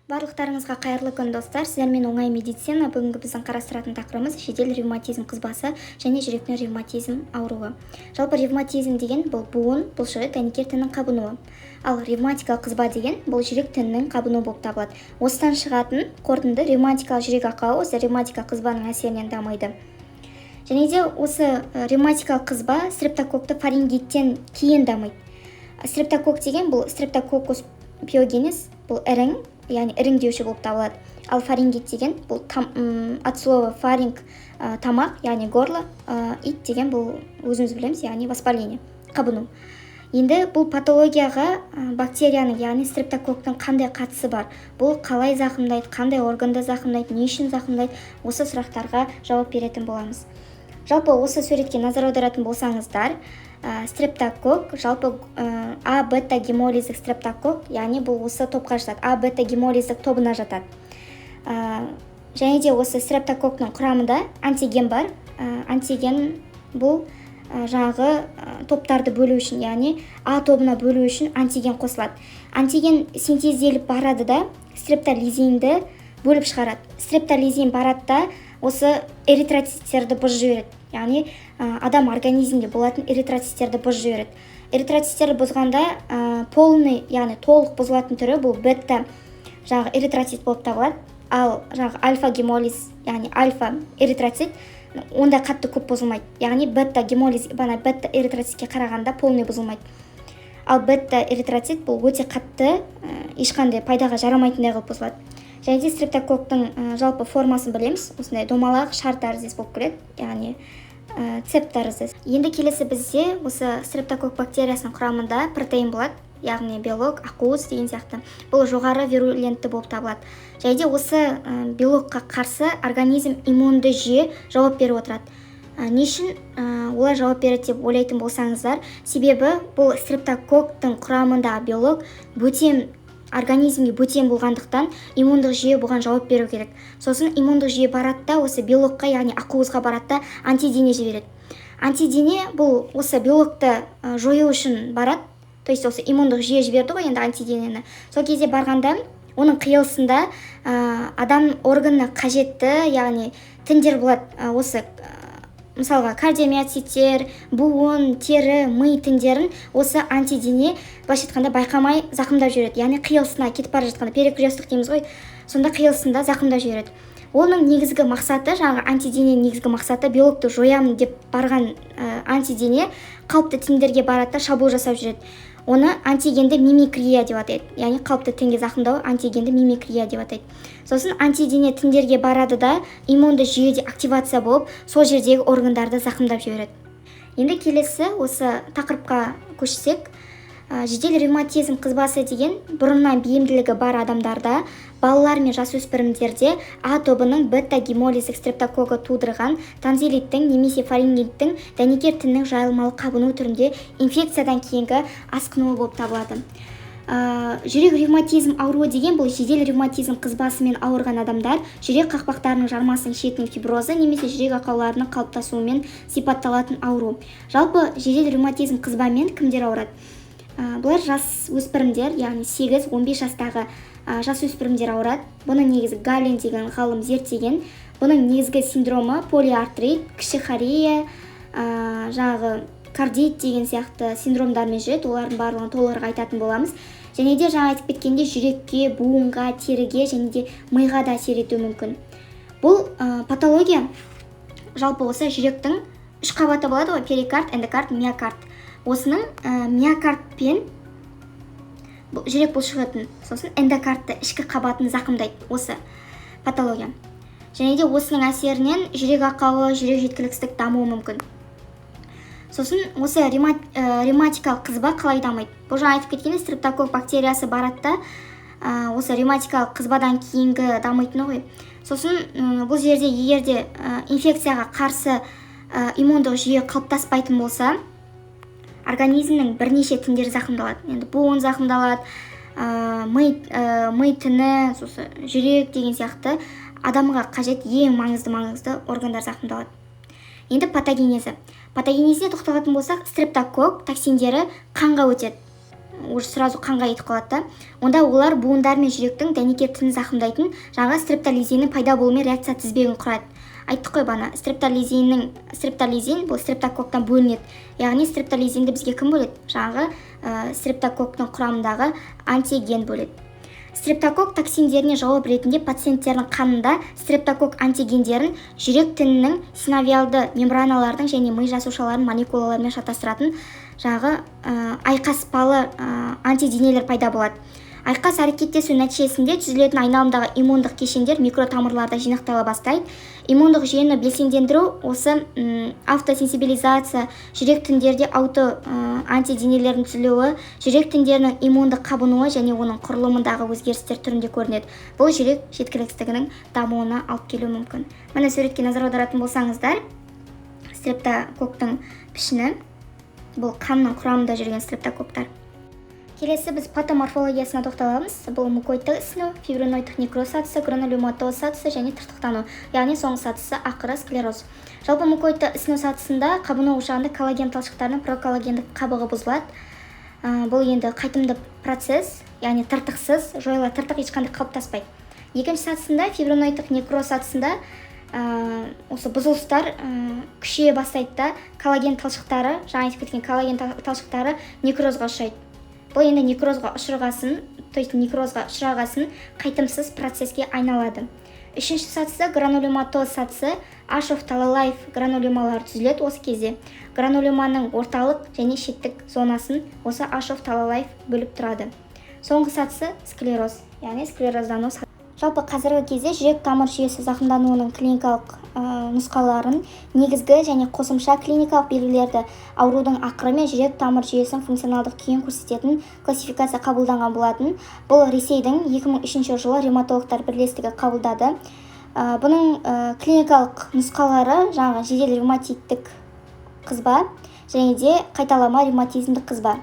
Барлықтарыңызға қайырлы күн, достар. Сіздермен оңай медицина. Бүгінгі біздің қарастыратын тақырыбымыз жедел ревматизм қызбасы және жүректің ревматизм ауруы. Жалпы ревматизм деген бұл буын, бұлшық дәнекер тінінің қабынуы. Ал ревматикалық қызба деген бұл жүрек тінінің қабынуы болып табылады. Осыдан шығатын қорытынды ревматикалық жүрек ақауы осы ревматикалық қызбаның әсерінен дамиды. Және де осы ревматикалық қызба стрептококкты фарингиттен кейін дамиды. Стрептококк деген бұл стрептококкус пиогенез, бұл ірің, яғни іріңдеуші болып табылады. Ал фарингит деген бұл от слова фаринг тамақ, яғни горло, ит деген бұл өзіміз білеміз, яғни воспаление, қабыну. Енді бұл патологияға бактерияның, яғни стрептококктың қандай қатысы бар? Бұл қалай зақымдайды, қандай органды зақымдайды, не үшін зақымдайды? Осы сұрақтарға жауап беретін боламыз. Жалпы осы суретке назар аударатын болсаңыздар, стрептококк, жалпы А-бета гемолиздік стрептококк, яғни бұл осы топқа жатады, А-бета гемолиздік тобына жатады. Және де осы стрептококктың құрамында антиген бар. Антиген бұл жаңағы топтарды бөлу үшін, яғни А тобына бөлу үшін антиген қосылады. Антиген синтезделіп барады да стрептолизинді бөліп шығарады. Стрептолизин барады да осы эритроциттерді бұзып жібереді. Яғни адам организмде болатын эритроциттерді бұзып жібереді. Эритроциттерді бұзғанда полный, яғни толық бұзылатын түрі бұл бета жаңағы эритроцит болып табылады. Ал жаңағы альфа гемолиз, яғни альфа эритроцит онда қатты көп бұзылмайды. Яғни бета гемолиз, бета эритроцитке қарағанда полный бұзылмайды. Ал бета эритроцит бұл өте қатты, ешқандай пайдаға жарамайтындай қылып бұзылады. Және де стрептококктың жалпы формасын білеміз. Осындай домалақ шар тәріздес болып келеді, яғни цеп тәріздес. Енді келесі бізде осы стрептококк бактериясының құрамында протеин болады, яғни белок, ақуыз деген сияқты. Бұл жоғары вирулентті болып табылады. Және де осы белокқа қарсы организм иммунды жүйе жауап беріп отырады. Не үшін олай жауап береді деп ойлайтын болсаңыздар, себебі бұл стрептококктың құрамында белок организмге бөтен болғандықтан иммундық жүйе бұған жауап беру керек. Сосын иммундық жүйе барады да осы белокқа, яғни ақуызға барады да антидене жібереді. Антидене бұл осы белокты жою үшін барады. То есть осы иммундық жүйе жіберді ғой енді антиденені. Сол кезде барғанда оның қиылысында адам органына қажетті, яғни тіндер болады. Осы мысалға кардиомиоциттер, буын, тері, ми тіндерін осы антидене былайша айтқанда байқамай зақымдап жібереді. Яғни қиылысына кетіп бара жатқанда перекрестік дейміз ғой, сонда қиылысында зақымдап жібереді. Оның негізгі мақсаты, жаңағы антидене негізгі мақсаты белокты жоямын деп барған антидене қалыпты тіндерге барады да шабуыл жасап жүреді. Оны антигенді мимикрия деп атайды. Яғни қалыпты тінге зақымдау антигенді мимикрия деп атайды. Сосын антидене тіндерге барады да иммунды жүйеде активация болып, сол жердегі органдарды зақымдап жібереді. Енді келесі осы тақырыпқа көшсек, жедел ревматизм қызбасы деген бұрыннан бейімділігі бар адамдарда, балалар мен жасөспірімдерде А тобының бета гемолиздік стрептококкі тудырған танзилиттің немесе фарингиттің дәнекер тінінің жайылмалы қабыну түрінде инфекциядан кейінгі асқынуы болып табылады. Жүрек ревматизм ауруы деген бұл жедел ревматизм қызбасымен ауырған адамдар жүрек қақпақтарының жармасының шетінің фиброзы немесе жүрек ақауларының қалыптасуымен сипатталатын ауру. Жалпы жедел ревматизм қызбамен кімдер ауырады? Бұлар жас өспірімдер, яғни 8-15 жастағы жас өспірімдер ауырады. Бұның негізі Гален деген ғалым зерттеген. Бұның негізгі синдромы полиартрит, кіші хорея, жаңағы кардит деген сияқты синдромдармен жүреді. Олардың барлығын толығырақ айтатын боламыз. Және де жаңа айтып кеткенде жүрекке, буынға, теріге және де миға да әсер етуі мүмкін. Бұл патология жалпы осы жүректің 3 қабаты болады ғой, перикард, эндокард, миокард. Осының миокард пен жүрек бұлшықетін, сосын эндокардты ішкі қабатын зақымдайды осы патология. Және де осының әсерінен жүрек ақауы, жүрек жеткіліксіздік дамуы мүмкін. Сосын осы ревматикалық қызба қалай дамиды? Бұл жаңа айтып кеткенде стрептококк бактериясы барады да осы ревматикалық қызбадан кейінгі дамитыны ғой. Сосын бұл жерде егерде инфекцияға қарсы иммундық жүйе қалыптаспайтын болса, организмнің бірнеше тіндері зақымдалады. Енді буын зақымдалады, ми тіні, жүрек деген сияқты адамға қажет ең маңызды органдар зақымдалады. Енді патогенезі. Патогенезіне тоқталатын болсақ, стрептококк токсиндері қанға өтеді. уже сразу қанға кетіп қалады да. Онда олар буындар мен жүректің дәнекер тінін зақымдайтын жаңа стрептолизиннің пайда болуымен реакция тізбегін құрады. Айттық қой бана, стрептолизин бұл стрептококтан бөлінеді. Яғни стрептолизинді бізге кім бөледі? Жаңағы стрептококтың құрамындағы антиген бөледі. Стрептокок токсиндеріне жауап ретінде пациенттердің қанында стрептокок антигендерін жүрек тінінің синовиалды мембраналардың және ми жасушаларының молекулаларымен шатастыратын жаңағы айқаспалы антиденелер пайда болады. Айқас әрекеттесу нәтижесінде түзілетін айналымдағы иммундық кешендер микротамырларда жинақтала бастайды. Иммундық жүйені белсендендіру осы автосенсибилизация, жүрек тіндерде антиденелердің түзілуі, жүрек тіндерінің иммундық қабынуы және оның құрылымындағы өзгерістер түрінде көрінеді. Бұл жүрек жеткіліксіздігінің дамуына алып келуі мүмкін. Міне суретке назар аударатын болсаңыздар, стрептококтың пішіні бұл қанның құрамында жүрген стрептококтар. Келесі біз патоморфологиясына тоқталамыз. Бұл мукоидты ісіну, фибриноидтық некроз сатысы, гранулематоз сатысы және тыртықтану, яғни соңғы сатысы ақыры склероз. Жалпы мукоидты ісіну сатысында қабыну ошағында коллаген талшықтарының проколлагендік қабығы бұзылады. Бұл енді қайтымды процесс, яғни тыртықсыз жойылады, тыртық ешқандай қалыптаспайды. Екінші сатысында фибриноидтық некроз сатысында осы бұзылыстар күшейе бастайды да, коллаген талшықтары, жаңа айтып кеткен коллаген талшықтары некрозға ұшырайды. Бұл енді некрозға ұшырағасын қайтымсыз процеске айналады. Үшінші сатысы гранулематоз сатысы, Ашов-Талалаев гранулемалар түзіледі осы кезде. Гранулеманың орталық және шеттік зонасын осы Ашов-Талалаев бөліп тұрады. Соңғы сатысы склероз, яғни склероздану. Жалпы қазіргі кезде жүрек тамыр жүйесі зақымдануының клиникалық нұсқаларын, негізгі және қосымша клиникалық белгілерді, аурудың ақыры мен жүрек тамыр жүйесінің функционалдық күйін көрсететін классификация қабылданған болатын. Бұл Ресейдің 2003 жылы ревматологтар бірлестігі қабылдады. Бұның клиникалық нұсқалары жаңағы жедел ревматиттік қызба және де қайталама ревматизмдік қызба.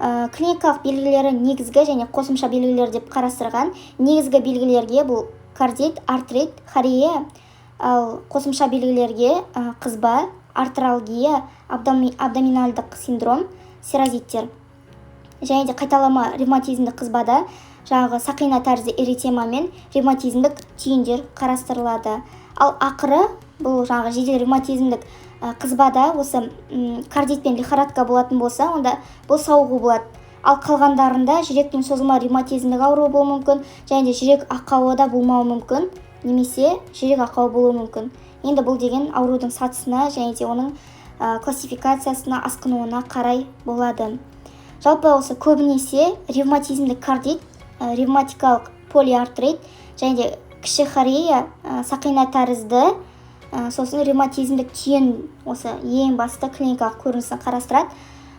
Клиникалық белгілері негізгі және қосымша белгілер деп қарастырған. Негізгі белгілерге бұл кардит, артрит, хорея, ал қосымша белгілерге қызба, артралгия, абдоминальдық синдром, серозиттер. Және де қайталама ревматизмдік қызбада жаңағы сақина тәрізді эритема мен ревматизмдік түйіндер қарастырылады. Ал ақыры бұл жаңағы жедел ревматизмдік қызбада осы кардит пен лихорадка болатын болса, онда бұл сауығу болады. Ал қалғандарында жүректің созылма ревматизмдік ауруы болуы мүмкін, және де жүрек ақауы да болмауы мүмкін, немесе жүрек ақауы болуы мүмкін. Енді бұл деген аурудың сатысына және де оның классификациясына, асқынуына қарай болады. Жалпы осы көбінесе ревматизмдік кардит, ревматикалық полиартрит және де кіші хорея, сақина тәрізді, сосын ревматизмдік түйін осы ең басты клиникалық көрінісін қарастырады.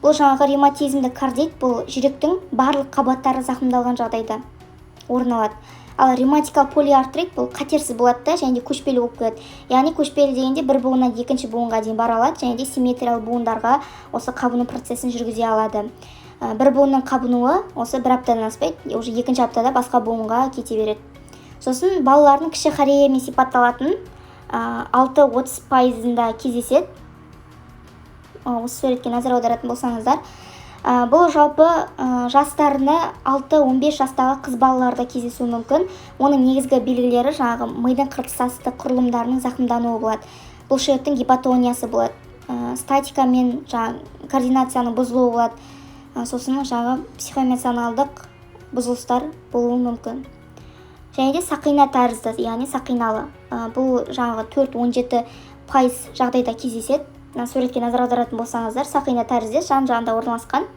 Бұл жаңағы ревматизмдік кардит бұл жүректің барлық қабаттары зақымдалған жағдайда орын алады. Ал ревматикалық полиартрит бұл қатерсіз болады да, және де көшпелі болып келеді. Яғни көшпелі дегенде бір буыннан екінші буынға дейін бара алады, және де симметриялы буындарға осы қабыну процесін жүргізе алады. Бір буынның қабынуы осы бір аптадан аспайды, уже екінші аптада басқа буынға кете береді. Сосын балалардың кіші хореямен сипатталатын 6-30%-ында кездеседі. Осы суретке назар аударатын болсаңыздар, бұл жалпы жастарына 6-15 жастағы қыз балаларда кездесуі мүмкін. Оның негізгі белгілері жаңағы мидың қыртысасты құрылымдарының зақымдануы болады. Бұл жүректің гипотониясы болады. Статика мен координацияның бұзылуы болады. Сосын жаңағы психоэмоционалдық бұзылыстар болуы мүмкін. Және де сақина тәрізді, яғни сақиналы. Бұл жаңағы 4-17% жағдайда кездеседі. Суретке назар аударатын болсаңыздар, сақина тәрізді жан-жағында орналасқан.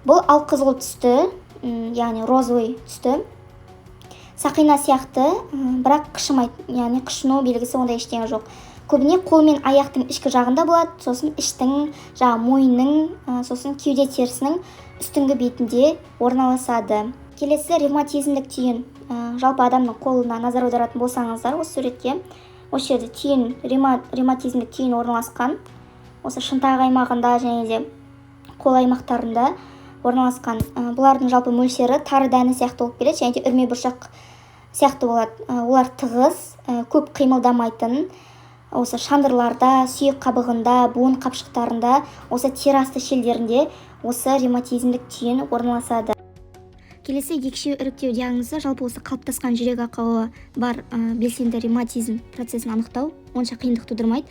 Бұл алқызыл түсті, яғни розовый түсті. Сақина сияқты, бірақ қышымайды, яғни қышыну белгісі онда ештеңе жоқ. Көбіне қол мен аяқтың ішкі жағында болады, сосын іштің, мойынның, сосын кеуде терісінің үстіңгі бетінде орналасады. Келесі ревматизмдік түйін. Жалпы адамның қолына назар аударатын болсаңыздар, осы суретке осы жерде түйін, ревматизмдік түйін орналасқан. Осы шынтақ аймағында және де қол аймақтарында орналасқан. Бұлардың жалпы мөлшері тары дәні сияқты болып келеді, және де үрме бұршақ сияқты болады. Олар тығыз, көп қимылдамайтын, осы шандырларда, сүйек қабығында, буын қапшықтарында, осы тері асты шелдерінде осы ревматизмдік түйін орналасады. Келесі екшеу іріктеу диагнозы жалпы осы қалыптасқан жүрек ақауы бар белсенді ревматизм процесін анықтау онша қиындық тудырмайды.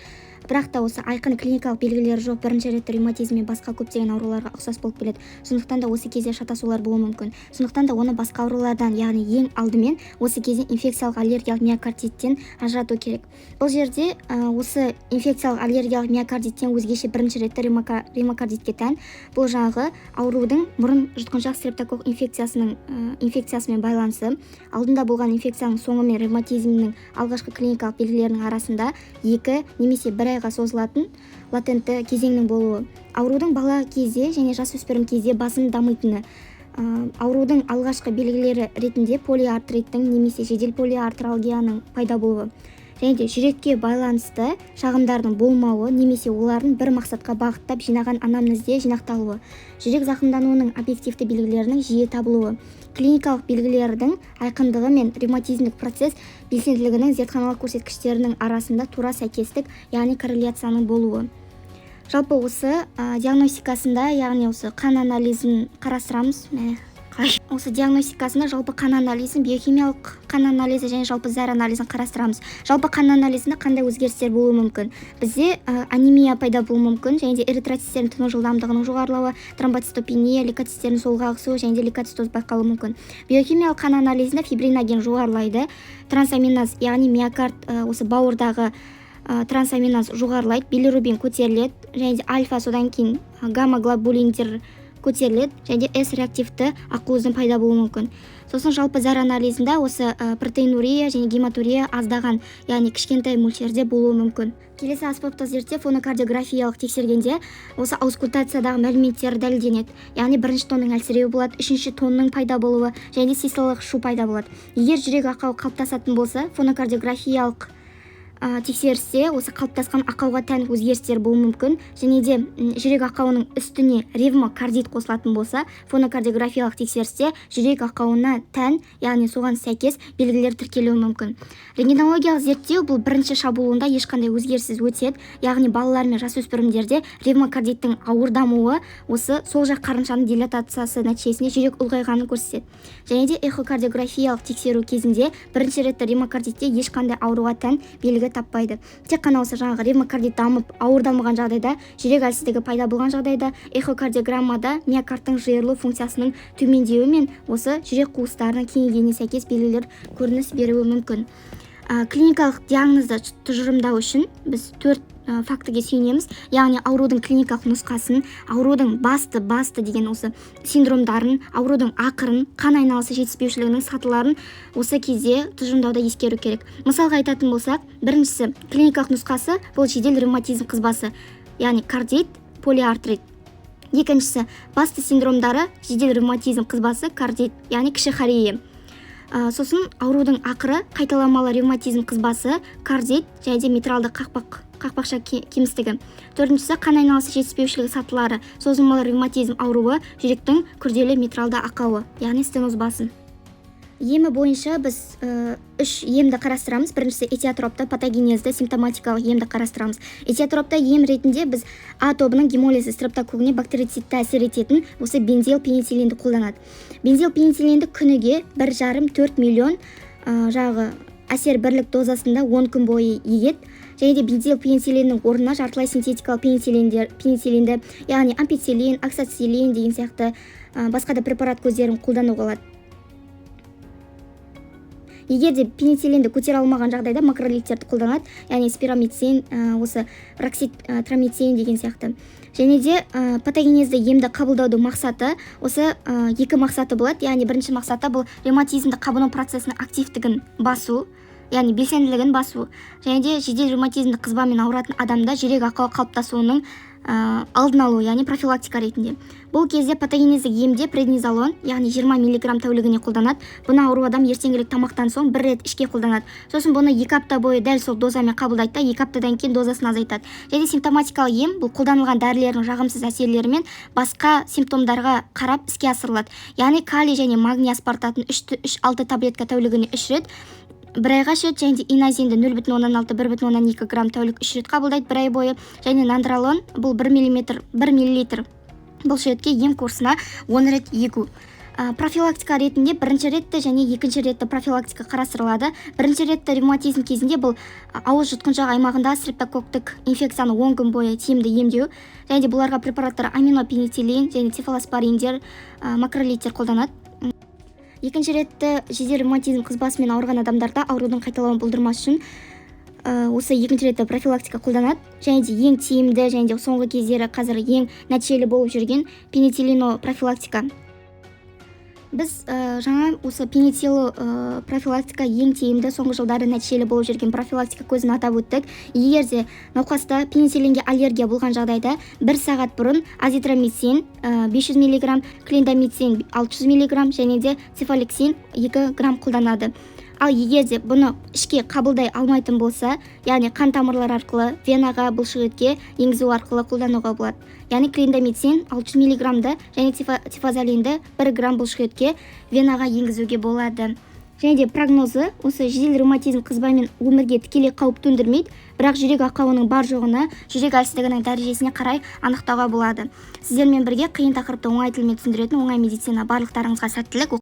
Бірақ та осы айқын клиникалық белгілері жоқ бірінші ретті ревматизм мен басқа көптеген ауруларға ұқсас болып келеді. Сондықтан да осы кезде шатасулар болуы мүмкін. Сондықтан да оны басқа аурулардан, яғни ең алдымен осы кезде инфекциялық аллергиялық миокардиттен ажырату керек. Бұл жерде осы инфекциялық аллергиялық миокардиттен өзгеше бірінші ретті ревмокардитке тән. Бұл жаңағы аурудың мұрын жұтқыншақ стрептококк инфекциясымен байланысы. Алдында болған инфекцияның соңы мен ревматизмнің алғашқы клиникалық белгілерінің арасында 2 немесе 1 айға созылатын латентті кезеңнің болуы. Аурудың бала кезде және жасөспірім кезде басым дамитыны. Аурудың алғашқы белгілері ретінде полиартриттің немесе жедел полиартралгияның пайда болуы. Және де жүрекке байланысты шағымдардың болмауы немесе олардың бір мақсатқа бағыттап жинаған анамнезде жинақталуы. Жүрек зақымдануының объективті белгілерінің жиі табылуы. Клиникалық белгілердің айқындығы мен ревматизмдік процесс белсенділігінің зертханалық көрсеткіштерінің арасында тура сәйкестік, яғни корреляцияның болуы. Жалпы осы диагностикасында, яғни осы қан анализін қарастырамыз. Осы диагностикасында жалпы қан анализін, биохимиялық қан анализі және жалпы зәр анализін қарастырамыз. Жалпы қан анализінде қандай өзгерістер болуы мүмкін? Бізде анемия пайда болуы мүмкін, және де эритроциттердің тыну жылдамдығының жоғарылауы, тромбоцитопения, лейкоциттердің солға ығысуы және де лейкоцитоз байқалуы мүмкін. Биохимиялық қан анализінде фибриноген жоғарылайды, трансаминаз, яғни миокард осы бауырдағы трансаминаз жоғарылайды, билирубин көтеріледі, және де альфа, содан кейін гамма-глобулиндер көтеріледі, және С реактивті ақуыздың пайда болуы мүмкін. Сосын жалпы зәр анализінде осы протеинурия және гематурия аздаған, яғни кішкентай мөлшерде болуы мүмкін. Келесі аспаптық зерттеу фонокардиографиялық тексергенде осы аускультациядағы мәліметтер дәлелденеді. Яғни бірінші тонның әлсіреуі болады, үшінші тонның пайда болуы және систолық шу пайда болады. Егер жүрек ақауы қалыптасатын болса, фонокардиографиялық тексерісте осы қалыптасқан ақауға тән өзгерістер болуы мүмкін, және де жүрек ақауының үстіне ревмокардит қосылатын болса, фонокардиографиялық тексерісте жүрек ақауына тән, яғни соған сәйкес белгілер тіркелуі мүмкін. Рентгенологиялық зерттеу бұл бірінші шабуылында ешқандай өзгеріссіз өтеді, яғни балалар мен жасөспірімдерде ревмокардиттің ауыр дамуы осы сол жақ қарыншаның дилатациясы нәтижесінде жүрек ұлғайғанын көрсетеді. Және де эхокардиографиялық тексеру кезінде бірінші ретті ревмокардитте ешқандай ауруға тән белгі таппайды. Тек қана осы жаңағы ревмокардит дамып, ауыр дамыған жағдайда, жүрек әлсіздігі пайда болған жағдайда, эхокардиограммада миокардтың жиырылу функциясының төмендеуі мен осы жүрек қуыстарының кеңейгеніне сәйкес белгілер көрініс беруі мүмкін. Клиникалық диагнозды тұжырымдау үшін біз 4 фактіге сүйенеміз, яғни аурудың клиникалық нұсқасын, аурудың басты деген осы синдромдарын, аурудың ақырын, қан айналысы жетіспеушілігінің сатыларын осы кезде тұжырымдауда ескеру керек. Мысалға айтатын болсақ, біріншісі клиникалық нұсқасы бұл жедел ревматизм қызбасы, яғни кардит, полиартрит. Екіншісі басты синдромдары жедел ревматизм қызбасы, кардит, яғни кіші хорея. Сосын аурудың ақыры қайталамалы ревматизм қызбасы, кардит және де митралды қақпақша кемістігі. Төртіншісі қан айналысы жетіспеушілігі сатылары, созылмалы ревматизм ауруы, жүректің күрделі митралды ақауы, яғни стеноз басын. Емі бойынша біз 3 емді қарастырамыз. Біріншісі этиотропты, патогенезді, симптоматикалық емді қарастырамыз. Этиотропта ем ретінде біз А тобының гемолизі стрептококкіне бактерицидті әсер ететін осы бензил пенициллинді қолданады. Бензил пенициллинді күніге 1,5-4 миллион әсер бірлік дозасында 10 күн бойы егеді. Және де бензил пенициллиннің орнына жартылай синтетикалық пенициллинді, яғни ампициллин, оксациллин деген сияқты басқа да препарат көздерін қолдануға болады. Егер де пенициллинді көтере алмаған жағдайда макролидтерді қолданады, яғни спиромицин, осы рокситромицин деген сияқты. Және де патогенезді емді қабылдаудың мақсаты осы 2 мақсаты болады. Яғни бірінші мақсаты бұл ревматизмді қабыну процесінің активтігін басу, яғни белсенділігін басу. Және де жедел ревматизмді қызбамен ауыратын адамда жүрек ақауы қалыптасуының алдын алу, яғни профилактика ретінде. Бұл кезде патогенездік емде преднизолон, яғни 20 мг тәулігіне қолданады. Бұны ауру адам ертеңгілік тамақтан соң 1 рет ішке қолданады. Сосын бұны 2 апта бойы дәл сол дозамен қабылдайды да 2 аптадан кейін дозасын азайтады. Және симптоматикалық ем бұл қолданылған дәрілердің жағымсыз әсерлері мен басқа симптомдарға қарап іске асырылады. Яғни калий және магний аспартатын 3-6 таблетка тәулігіне 3 рет 1 айға ішеді, және инозинді 0,16-1,2 грамм тәулік 3 рет қабылдайды 1 ай бойы. Және нандролон бұл 1 мл бұлшықетке ем курсына 10 рет егу. Профилактика ретінде бірінші ретті және екінші ретті профилактика қарастырылады. Бірінші ретті ревматизм кезінде бұл ауыз жұтқыншақ аймағында стрептококктық инфекцияны 10 күн бойы тиімді емдеу, және де бұларға препараттар аминопенициллин және цефалоспориндер, макролидтер қолданады. Екінші ретті жедел ревматизм қызбасымен ауырған адамдарда аурудың қайталауын болдырмас үшін осы екінші ретті профилактика қолданады. Және де ең тиімді және де соңғы кездері қазір ең нәтижелі болып жүрген пенициллино профилактика. Біз жаңа осы пенициллин профилактика ең тиімді соңғы жылдары нәтижелі болып жүрген профилактика көзін атап өттік. Егер де науқаста пенициллинге аллергия болған жағдайда 1 сағат бұрын азитромицин 500 мг, клиндамицин 600 мг және де цефалексин 2 грамм қолданады. Ал егер де бұны ішке қабылдай алмайтын болса, яғни қан тамырлар арқылы венаға бұлшықетке енгізу арқылы қолдануға болады. Яғни клиндамицин 600 мг және цефазолинді 1 грамм бұлшықетке венаға енгізуге болады. Және де прогнозы осы жедел ревматизм қызбамен өмірге тікелей қауіп төндірмейді, бірақ жүрек ақауының бар жоғына жүрек әлсіздігінің дәрежесіне қарай анықтауға болады. Сіздермен бірге қиын тақырыпты оңай тілмен түсіндіретін оңай медицина. Барлықтарыңызға сәттілік.